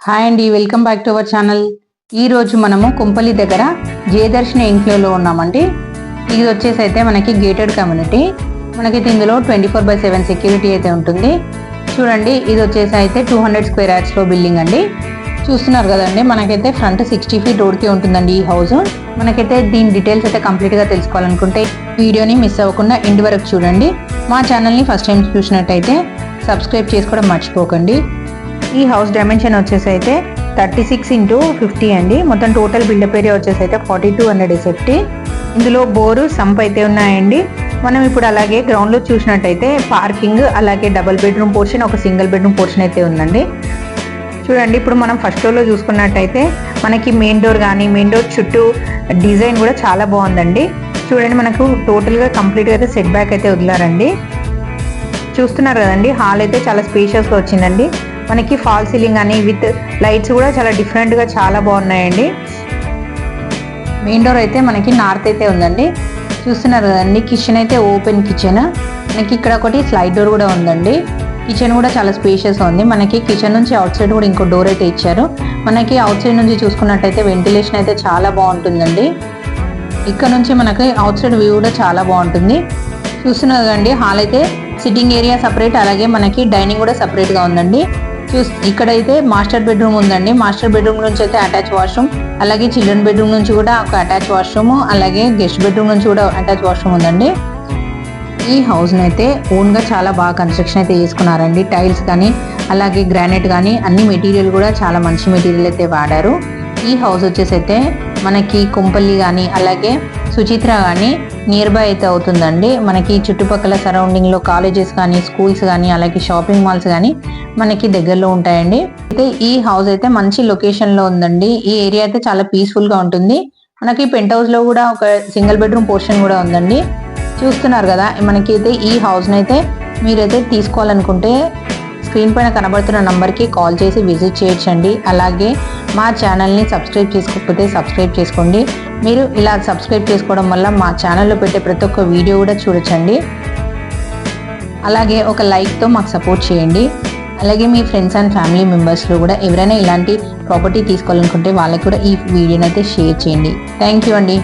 Hi అండి, welcome back to our channel. ఈరోజు మనము కుంపలి దగ్గర జయదర్శిని ఇంక్లోలో ఉన్నామండి. ఇది వచ్చేసి అయితే మనకి గేటెడ్ కమ్యూనిటీ. మనకైతే ఇందులో 24/7 సెక్యూరిటీ అయితే ఉంటుంది. చూడండి, ఇది వచ్చేసి అయితే 200 స్క్వేర్ యార్డ్స్లో బిల్డింగ్ అండి. చూస్తున్నారు కదండి, మనకైతే ఫ్రంట్ 60 ఫీట్ రోడ్కి ఉంటుందండి ఈ హౌస్. మనకైతే దీని డీటెయిల్స్ అయితే కంప్లీట్గా తెలుసుకోవాలనుకుంటే వీడియోని మిస్ అవ్వకుండా ఎండ్ వరకు చూడండి. మా ఛానల్ని ఫస్ట్ టైం చూసినట్టయితే సబ్స్క్రైబ్ చేసుకోవడం మర్చిపోకండి. ఈ హౌస్ డైమెన్షన్ వచ్చేసి అయితే 36x50 అండి. మొత్తం టోటల్ బిల్డప్ ఏరియా వచ్చేసి అయితే 4200 SFT. ఇందులో బోరు సంప్ అయితే ఉన్నాయండి. మనం ఇప్పుడు అలాగే గ్రౌండ్లో చూసినట్టయితే పార్కింగ్, అలాగే డబుల్ బెడ్రూమ్ పోర్షన్, ఒక సింగిల్ బెడ్రూమ్ పోర్షన్ అయితే ఉందండి. చూడండి, ఇప్పుడు మనం ఫస్ట్ ఫ్లోర్లో చూసుకున్నట్టయితే మనకి మెయిన్ డోర్ కానీ మెయిన్ డోర్ చుట్టూ డిజైన్ కూడా చాలా బాగుందండి. చూడండి, మనకు టోటల్గా కంప్లీట్గా అయితే సెట్ బ్యాక్ అయితే వదిలారండి. చూస్తున్నారు కదండి, హాల్ అయితే చాలా స్పేషియస్గా వచ్చిందండి. మనకి ఫాల్ సీలింగ్ అని విత్ లైట్స్ కూడా చాలా డిఫరెంట్గా చాలా బాగున్నాయండి. మెయిన్ డోర్ అయితే మనకి నార్త్ అయితే ఉందండి. చూస్తున్నారు కదండి, కిచెన్ అయితే ఓపెన్ కిచెన్. మనకి ఇక్కడ ఒకటి స్లైడ్ డోర్ కూడా ఉందండి. కిచెన్ కూడా చాలా స్పేషియస్గా ఉంది. మనకి కిచెన్ నుంచి అవుట్ సైడ్ కూడా ఇంకో డోర్ అయితే ఇచ్చారు. మనకి అవుట్ సైడ్ నుంచి చూసుకున్నట్టయితే వెంటిలేషన్ అయితే చాలా బాగుంటుందండి. ఇక్కడ నుంచి మనకి అవుట్ సైడ్ వ్యూ కూడా చాలా బాగుంటుంది. చూస్తున్నారు కదండి, హాల్ అయితే సిట్టింగ్ ఏరియా సపరేట్, అలాగే మనకి డైనింగ్ కూడా సపరేట్గా ఉందండి. ఇక్కడైతే మాస్టర్ బెడ్రూమ్ ఉందండి. మాస్టర్ బెడ్రూమ్ నుంచి అయితే అటాచ్ వాష్రూమ్, అలాగే చిల్డ్రన్ బెడ్రూమ్ నుంచి కూడా ఒక అటాచ్ వాష్రూమ్, అలాగే గెస్ట్ బెడ్రూమ్ నుంచి కూడా అటాచ్ వాష్రూమ్ ఉందండి. ఈ హౌస్ని అయితే ఓన్గా చాలా బాగా కన్స్ట్రక్షన్ అయితే చేసుకున్నారండి. టైల్స్ కానీ అలాగే గ్రానైట్ కానీ అన్ని మెటీరియల్ కూడా చాలా మంచి మెటీరియల్ అయితే వాడారు. ఈ హౌస్ వచ్చేసి అయితే మనకి కుంపల్లి కానీ అలాగే సుచిత్ర కానీ నియర్ బై అయితే అవుతుందండి. మనకి చుట్టుపక్కల సరౌండింగ్లో కాలేజెస్ కానీ స్కూల్స్ కానీ అలాగే షాపింగ్ మాల్స్ కానీ మనకి దగ్గరలో ఉంటాయండి. అయితే ఈ హౌస్ అయితే మంచి లొకేషన్లో ఉందండి. ఈ ఏరియా అయితే చాలా పీస్ఫుల్గా ఉంటుంది. మనకి పెంట్ హౌస్లో కూడా ఒక సింగిల్ బెడ్రూమ్ పోర్షన్ కూడా ఉందండి. చూస్తున్నారు కదా, మనకైతే ఈ హౌస్ని అయితే మీరైతే తీసుకోవాలనుకుంటే స్క్రీన్ పైన కనబడుతున్న నంబర్కి కాల్ చేసి విజిట్ చేయొచ్చండి. అలాగే మా ఛానల్ని సబ్స్క్రైబ్ చేసుకోకపోతే సబ్స్క్రైబ్ చేసుకోండి. మీరు ఇలా సబ్స్క్రైబ్ చేసుకోవడం వల్ల మా ఛానల్లో పెట్టే ప్రతి ఒక్క వీడియో కూడా చూడొచ్చండి. అలాగే ఒక లైక్తో మాకు సపోర్ట్ చేయండి. అలాగే మీ ఫ్రెండ్స్ అండ్ ఫ్యామిలీ మెంబర్స్లో కూడా ఎవరైనా ఇలాంటి ప్రాపర్టీ తీసుకోవాలనుకుంటే వాళ్ళకి కూడా ఈ వీడియోని అయితే షేర్ చేయండి. థ్యాంక్ యూ అండి.